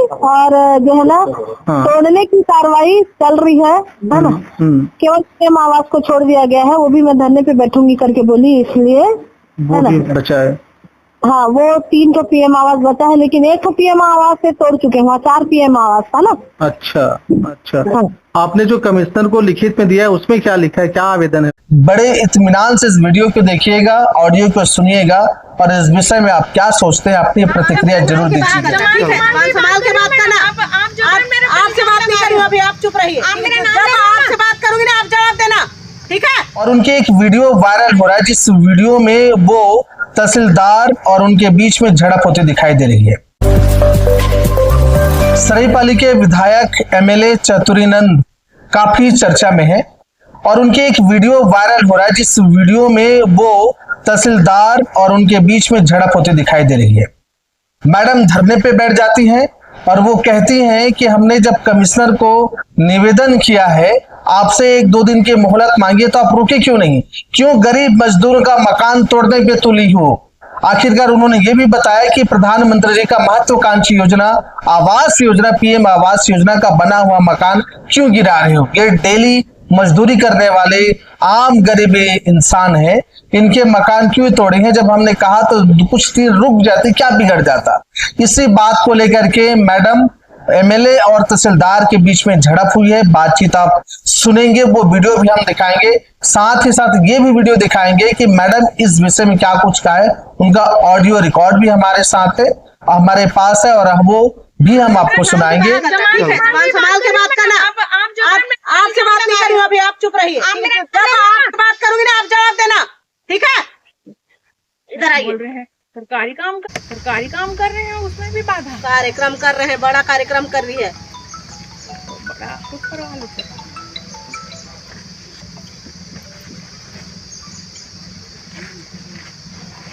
और जो है ना तोड़ने की कार्रवाई चल रही है ना। केवल पीएम आवास को छोड़ दिया गया है, वो भी मैं धरने पे बैठूंगी करके बोली, इसलिए वो भी बचा है। हाँ, वो 3 तो पीएम आवास बचा है, लेकिन 1 तो पीएम आवास से तोड़ चुके हैं, वहाँ 4 पीएम आवास था ना। अच्छा अच्छा। आपने जो कमिश्नर को लिखित में दिया है उसमें क्या लिखा है, क्या आवेदन है? बड़े इत्मीनान से इस वीडियो को देखिएगा, ऑडियो को सुनिएगा और इस विषय में आप क्या सोचते हैं अपनी प्रतिक्रिया जरूर दीजिएगा। संभाल के बात करना। आपसे बात नहीं करूँ अभी, आप चुप रहिए। जब आपसे बात करूंगी ना आप जवाब देना, ठीक है। और उनके एक वीडियो वायरल हो रहा है, जिस वीडियो में वो तहसीलदार और उनके बीच में झड़प होती दिखाई दे रही है। सरायपाली के विधायक एमएलए चतुरीनंद काफी चर्चा में है और उनके एक वीडियो वायरल हो रहा है, जिस वीडियो में वो तहसीलदार और उनके बीच में झड़प होती दिखाई दे रही है। मैडम धरने पे बैठ जाती हैं और वो कहती हैं कि हमने जब कमिश्नर को निवेदन किया है, आपसे 1-2 दिन की मोहलत मांगी, तो आप रुके क्यों नहीं? क्यों गरीब मजदूर का मकान तोड़ने पे तुली हो? आखिरकार उन्होंने ये भी बताया कि प्रधानमंत्री जी का महत्वाकांक्षी योजना आवास योजना पीएम आवास योजना का बना हुआ मकान क्यों गिरा रहे हो? ये डेली मजदूरी करने वाले आम गरीब इंसान है, इनके मकान क्यों तोड़े हैं? जब हमने कहा तो कुछ देर रुक जाती, क्या बिगड़ जाता? इसी बात को लेकर के मैडम एमएलए और तहसीलदार के बीच में झड़प हुई है। बातचीत आप सुनेंगे, वो वीडियो भी हम दिखाएंगे, साथ ही साथ ये भी वीडियो दिखाएंगे कि मैडम इस विषय में क्या कुछ कहा है। उनका ऑडियो रिकॉर्ड भी हमारे साथ है, हमारे पास है, और वो भी हम आपको सुनाएंगे। संभाल के बात करना। आपसे बात नहीं करूँ अभी, आप चुप रहिए। जब आप बात करूंगी ना आप जवाब देना, ठीक है। इधर आइए। सरकारी काम कर रहे हैं, उसमें भी बाधा। कार्यक्रम कर रहे हैं, बड़ा कार्यक्रम कर रही है। बड़ा कुछ करवा लो।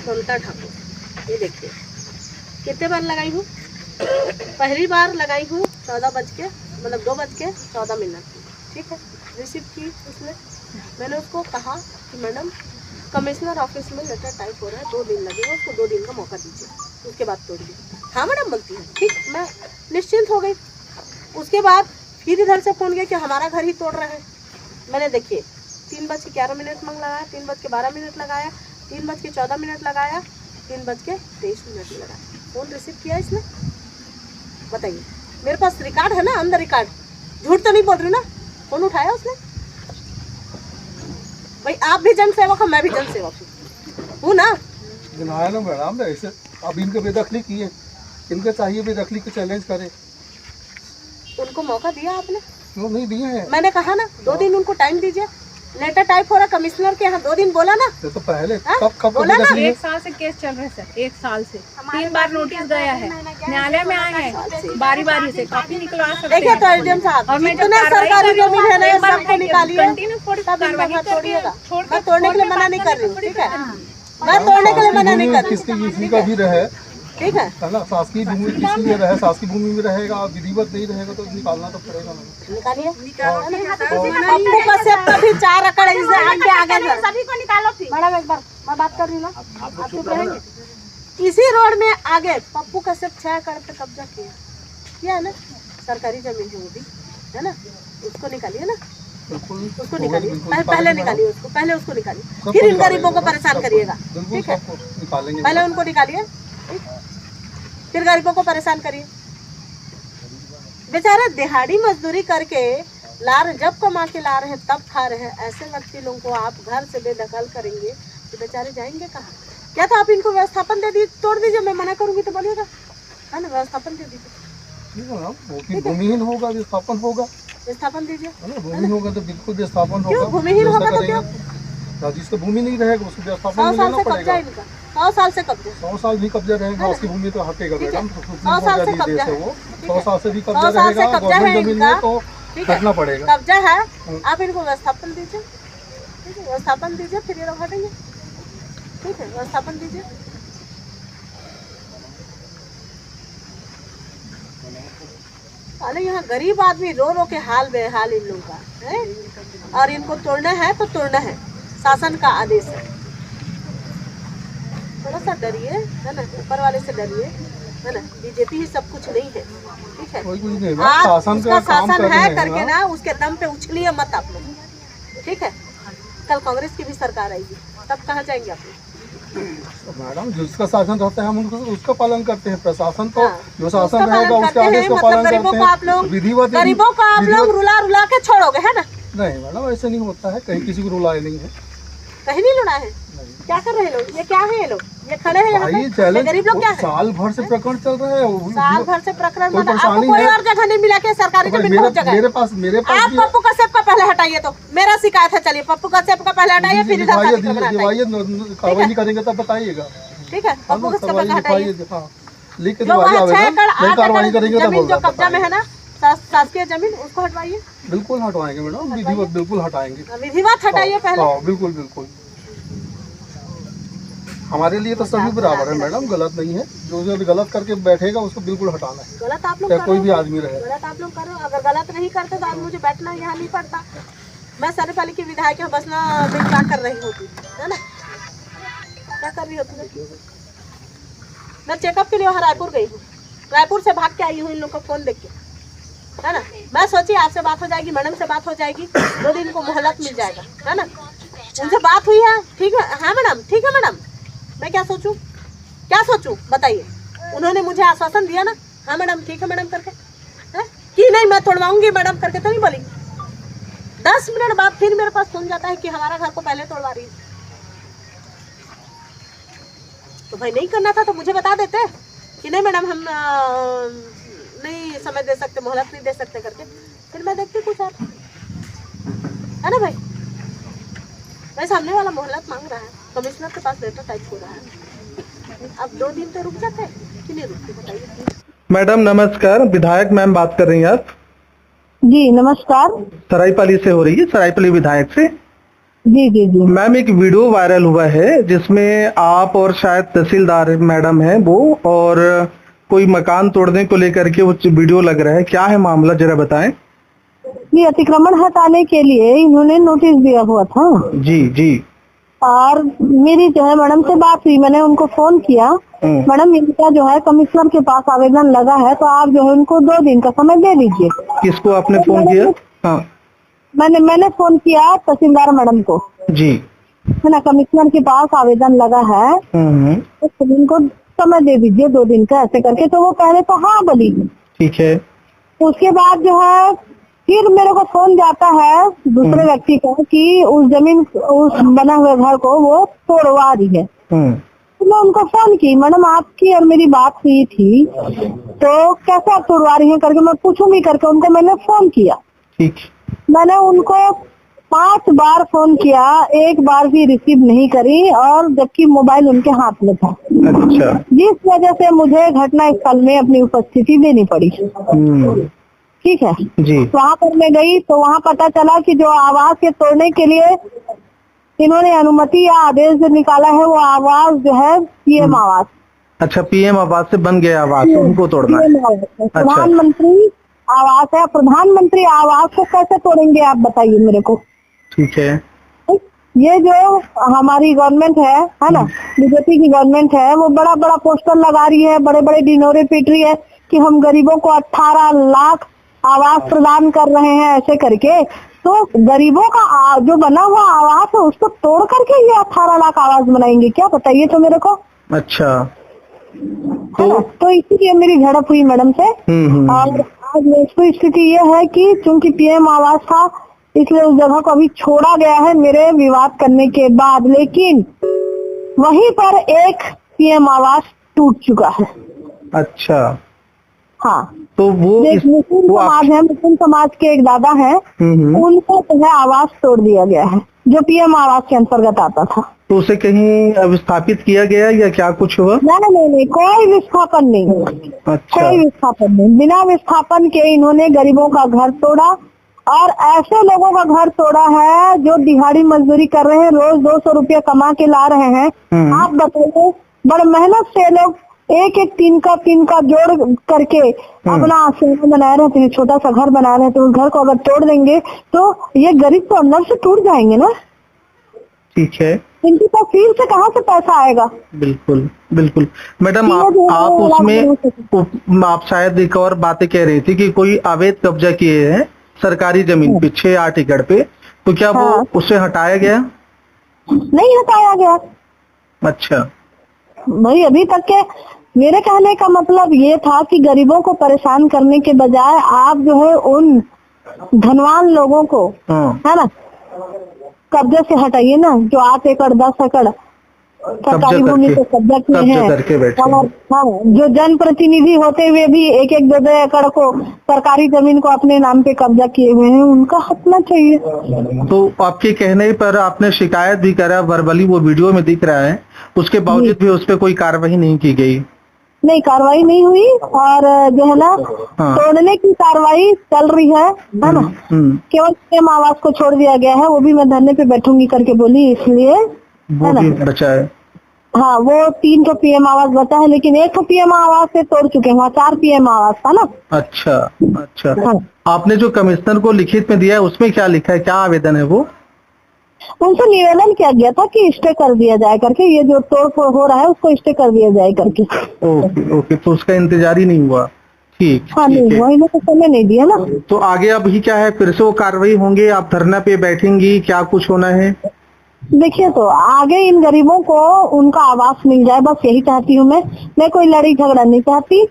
ममता ठाकुर, ये देखिए कितने बार लगाई हूँ। पहली बार लगाई हूँ 2 बज के 14 मिनट, ठीक है। रिसीव की उसने, मैंने उसको कहा कि मैडम कमिश्नर ऑफिस में लेटर टाइप हो रहा है, 2 दिन लगेगा, उसको 2 दिन का मौका दीजिए, उसके बाद तोड़िए। हाँ मैडम बोलती है, ठीक। मैं निश्चिंत हो गई। उसके बाद फिर इधर से फोन किया कि हमारा घर ही तोड़ रहा है। मैंने देखिए 3:11 लगाया, 3:12 लगाया, 3:14 लगाया, 3:23 लगाया। फोन रिसीव किया इसने, बताइए। मेरे पास रिकॉर्ड है ना, अंदर रिकॉर्ड, झूठ तो नहीं बोल रही ना। फोन उठाया उसने। भाई आप भी जन सेवक हो, मैं भी जन सेवक हूँ ना। ना मैडम, ऐसे अब इनके बेदखली की है, इनके चाहिए बेदखली को चैलेंज करे। उनको मौका दिया आपने? क्यों नहीं दिए हैं? मैंने कहा ना 2 दिन उनको टाइम दीजिए। लेटर टाइप हो रहा कमिश्नर के यहाँ, 2 दिन बोला ना। तो पहले कब बोला ना। 1 साल से केस चल रहे सर, 1 साल से 3 बार नोटिस गया है, न्यायालय में आए हैं बारी बारी से, काफी निकलवा सकते हैं। देखिए तो एसडीएम साहब, जितने सरकारी जमीन है ना सबको निकालिए, तोड़िएगा। मैं तोड़ने के लिए मना नहीं कर रही हूँ, ठीक है। मैं तोड़ने के लिए मना नहीं कर रही हूँ, किसी का भी रहे, ठीक है ना। शासकीय भूमि किसी में रहे, शासकीय भूमि में रहेगा, विधिवत नहीं रहेगा तो निकालना तो पड़ेगा। निकालिए। पप्पू कश्यप का भी 4 एकड़ इससे आगे सभी को निकालो। मैडम एक बार मैं बात कर रही हूँ ना, आप चुप रहेंगे। इसी रोड में आगे पप्पू कश्यप 6 एकड़ पे कब्जा किया है ना, सरकारी जमीन है वो भी, है ना। उसको निकालिए ना, उसको निकालिए। पहले निकालिए उसको, पहले उसको निकालिए, फिर इन गरीबों को परेशान करिएगा, ठीक है। पहले उनको निकालिए, फिर गरीबों को परेशान करिए। बेचारे दिहाड़ी मजदूरी करके ला रहे, जब कमा के ला रहे हैं तब खा रहे हैं। ऐसे व्यक्ति लोगों को आप घर से बेदखल करेंगे तो बेचारे जाएंगे कहाँ? क्या तो आप इनको व्यवस्थापन दे दीजिए, तोड़ दीजिए। मैं मना करूंगी तो बोलिएगा, है ना। व्यवस्थापन दे दीजिए, भूमिहीन होगा, विस्थापन होगा, विस्थापन दीजिए। भूमिहीन होगा तो बिल्कुल विस्थापन होगा। भूमिहीन होगा तो क्या? जिसको भूमि नहीं रहेगा उसको विस्थापन 100 साल से कब्जा है इनका, 100 साल से कब्जा, 100 साल भी कब्जा रहेगा, उसकी भूमि तो हटेगा मैडम। 100 साल से कब्जा है वो, 100 साल से भी कब्जा रहेगा, गवर्नमेंट जमीन में तो हटना पड़ेगा। कब्जा है, आप इनको व्यवस्थापन दीजिए, ठीक है। व्यवस्थापन दीजिए, फिर ये लोग हटेंगे, ठीक है। व्यवस्थापन दीजिए। अरे यहाँ गरीब आदमी रो रो के हाल बेहाल इन लोगों का है, और इनको तोड़ना है तो तोड़ना है, शासन का आदेश है। थोड़ा सा डरिए, है ना, ऊपर वाले से डरिए, है ना। बीजेपी ही सब कुछ नहीं है, ठीक है। कोई कुछ नहीं है, आप शासन उसका का काम शासन कर रहे है हैं करके ना। ना उसके दम पे उछलिए मत आप लोग, ठीक है। कल कांग्रेस की भी सरकार आएगी, तब कहाँ जाएंगे आप लोग? मैडम जिसका शासन रहता है हम उनको उसका पालन करते हैं। प्रशासन तो हाँ, जो शासन उसका रहेगा पालन उसके करते आदेश हैं, का मतलब पालन गरीबों करते को आप हैं। लोग विधिवत गरीबों को आप लोग रुला के छोड़ोगे, है ना। नहीं मैडम ऐसे नहीं होता है, कहीं किसी को रुलाया नहीं है। कहीं नहीं लुड़ा है। क्या कर रहे हैं लोग? ये क्या है? ये लोग ये खड़े हैं यहाँ पे, भाई ये चैलेंज गरीब लोग क्या है? साल भर से प्रकरण चल रहा है। साल भर से प्रकरण कोई मतलब आपको परेशानी कोई है? और जगह नहीं मिला के सरकारी जमीन बहुत जगह है। मेरे पास आप भी पप्पू कश्यप का पहले हटाइए, तो मेरा शिकायत है। चलिए पप्पू कश्यप का पहले हटाइए, फिर इधर का दिक्कत हटाइए, कार्रवाई नहीं करेंगे तब बताइएगा। ठीक है। पप्पू कश्यप का हटाइए। लिख के जो वहाँ 6 दिवाइए, एकड़ 8 कार्रवाई करेंगे एकड़ तब जमीन जो कब्जा में है ना, शासकीय जमीन, उसको हटवाइए। बिल्कुल हटवाएंगे मैडम, विधिवत बिल्कुल हटाएंगे। विधिवत हटाइए पहले। हाँ बिल्कुल बिल्कुल। हमारे लिए तो सभी बराबर है मैडम, गलत नहीं है। जो गलत करके बैठेगा उसको बिल्कुल हटाना है, गलत आप लोग चाहे कोई भी आदमी रहे। गलत आप लोग करो। अगर गलत नहीं करते तो आज मुझे बैठना यहाँ नहीं पड़ता। मैं सरपाली की विधायक बस ना क्या कर रही होती है ना, क्या कर रही होती। मैं चेकअप के लिए वहाँ रायपुर गई हूँ, रायपुर से भाग के आई हूँ इन लोग का फोन देख के, है ना। मैं सोची आपसे बात हो जाएगी, मैडम से बात हो जाएगी, 2 दिन को मोहलत मिल जाएगा, है ना। उनसे बात हुई है, ठीक है। हाँ मैडम, ठीक है मैडम। मैं क्या सोचूं, क्या सोचूं बताइए। उन्होंने मुझे आश्वासन दिया ना, हाँ मैडम ठीक है मैडम करके, है कि नहीं मैं तोड़वाऊंगी मैडम करके, तो नहीं बोली। 10 मिनट बाद फिर मेरे पास फोन जाता है कि हमारा घर को पहले तोड़वा रही है। तो भाई नहीं करना था तो मुझे बता देते कि नहीं मैडम हम नहीं समय दे सकते, मोहलत नहीं दे सकते करके, फिर मैं देखती कुछ और, है ना भाई। भाई सामने वाला मोहलत मांग रहा है, कमिश्नर के पास लेटर टाइप हो रहा है, अब 2 दिन तो रुक जाते हैं कि नहीं रुकते बताइए। मैडम नमस्कार, विधायक मैम बात कर रही हैं आप? जी नमस्कार। सरायपाली से हो रही है, सरायपाली विधायक से। जी जी जी मैम एक वीडियो वायरल हुआ है जिसमें आप और शायद तहसीलदार मैडम है वो, और कोई मकान तोड़ने को लेकर के वो वीडियो लग रहा है, क्या है मामला जरा बताएं। ये अतिक्रमण हटाने के लिए इन्होंने नोटिस दिया हुआ था। जी जी। और मेरी जो है मैडम से बात हुई, मैंने उनको फोन किया, मैडम इनका जो है कमिश्नर के पास आवेदन लगा है, तो आप जो है उनको 2 दिन का समय दे दीजिए। किसको आपने फोन किया? हाँ मैंने फोन किया तहसीलदार मैडम को जी, है ना। कमिश्नर के पास आवेदन लगा है, तो इनको समय दे दीजिए 2 दिन का, ऐसे करके। तो वो पहले तो हाँ बोली, ठीक है। उसके बाद जो है फिर मेरे को फोन जाता है दूसरे व्यक्ति का कि उस जमीन, उस बना हुए घर को वो तोड़वा रही है। तो मैं उनको फोन की, मैडम आपकी और मेरी बात हुई थी, तो कैसे आप तोड़वा रही हैं करके मैं पूछूंगी करके उनको मैंने फोन किया। ठीक। मैंने उनको 5 बार फोन किया, 1 बार भी रिसीव नहीं करी, और जबकि मोबाइल उनके हाथ में था। अच्छा। जिस वजह से मुझे घटना स्थल में अपनी उपस्थिति देनी पड़ी। ठीक है जी। वहाँ पर मैं गई तो वहाँ पता चला कि जो आवास के तोड़ने के लिए इन्होंने अनुमति या आदेश जो निकाला है, वो आवास जो है पीएम आवास। अच्छा, पीएम आवास से बन गया आवास, उनको तोड़ना है। प्रधानमंत्री आवास है, प्रधानमंत्री आवास को कैसे तोड़ेंगे आप बताइए मेरे को। ठीक है। ये जो हमारी गवर्नमेंट है ना, बीजेपी की गवर्नमेंट है, वो बड़ा बड़ा पोस्टर लगा रही है, बड़े बड़े डिनोरे पीट रही है कि हम गरीबों को 18 लाख आवास प्रदान कर रहे हैं, ऐसे करके। तो गरीबों का जो बना हुआ आवास है उसको तोड़ करके ये 18 लाख आवास बनाएंगे क्या, बताइए तो मेरे को। अच्छा। तो इसीलिए मेरी झड़प हुई मैडम से। और आज वैसी स्थिति ये है कि चूंकि पीएम आवास था इसलिए उस जगह को अभी छोड़ा गया है मेरे विवाद करने के बाद, लेकिन वहीं पर एक पीएम आवास टूट चुका है। अच्छा। हाँ, तो वो मुस्लिम समाज है, मुस्लिम समाज के एक दादा है, उनको जो है आवास तोड़ दिया गया है जो पीएम आवास के अंतर्गत आता था। तो उसे कहीं विस्थापित किया गया या क्या कुछ हुआ? नहीं, कोई विस्थापन नहीं। अच्छा। कोई विस्थापन नहीं, बिना विस्थापन के इन्होंने गरीबों का घर तोड़ा, और ऐसे लोगों का घर तोड़ा है जो दिहाड़ी मजदूरी कर रहे हैं, रोज 200 रुपया कमा के ला रहे हैं। आप बताइए, बड़े मेहनत से लोग एक तीन का जोड़ करके अपना आश्रम बना रहे थे, छोटा सा घर बना रहे थे। उस घर को अगर तोड़ देंगे तो ये गरीब तो अंदर से टूट जाएंगे ना। ठीक है। इनकी तहसील से कहाँ से पैसा आएगा? बिल्कुल बिल्कुल मैडम, आप उसमें आप शायद एक और बातें कह रही थी कि कोई अवैध कब्जा किए हैं सरकारी जमीन पे 6-8 एकड़ पे, तो क्या वो उसे हटाया गया? नहीं हटाया गया। अच्छा, भाई अभी तक के मेरे कहने का मतलब ये था कि गरीबों को परेशान करने के बजाय आप जो है उन धनवान लोगों को है ना कब्जे से हटाइए ना, जो 8 एकड़ 10 एकड़ सरकारी भूमि को कब्जा किए हैं, और हाँ जो जनप्रतिनिधि होते हुए भी 1-1 2-2 एकड़ को सरकारी जमीन को अपने नाम पे कब्जा किए हुए हैं, उनका हटना चाहिए। तो आपके कहने पर आपने शिकायत भी करा, वर्बली वो वीडियो में दिख रहा है, उसके बावजूद भी उस पर कोई कार्रवाई नहीं की गई? नहीं, कार्रवाई नहीं हुई, और जो है ना तोड़ने की कार्रवाई चल रही है ना। केवल पीएम आवास को छोड़ दिया गया है, वो भी मैं धरने पे बैठूंगी करके बोली, इसलिए वो भी बचा है। हाँ, वो 3 तो पीएम आवास बचा है, लेकिन 1 तो पीएम आवास से तोड़ चुके हैं, वहाँ 4 पीएम आवास था ना। अच्छा अच्छा, हाँ। आपने जो कमिश्नर को लिखित में दिया है उसमें क्या लिखा है, क्या आवेदन है वो? उनसे निवेदन किया गया था कि स्टे कर दिया जाए करके, ये जो तोड़ हो रहा है उसको स्टे कर दिया जाए करके। ओके ओके, तो उसका इंतजार ही नहीं हुआ? ठीक, हाँ नहीं हुआ, इन्हें तो समय नहीं दिया ना। तो आगे अभी क्या है, फिर से वो कार्रवाई होंगे, आप धरना पे बैठेंगी, क्या कुछ होना है? देखिए, तो आगे इन गरीबों को उनका आवास मिल जाए, बस यही चाहती हूँ मैं कोई लड़ाई झगड़ा नहीं चाहती।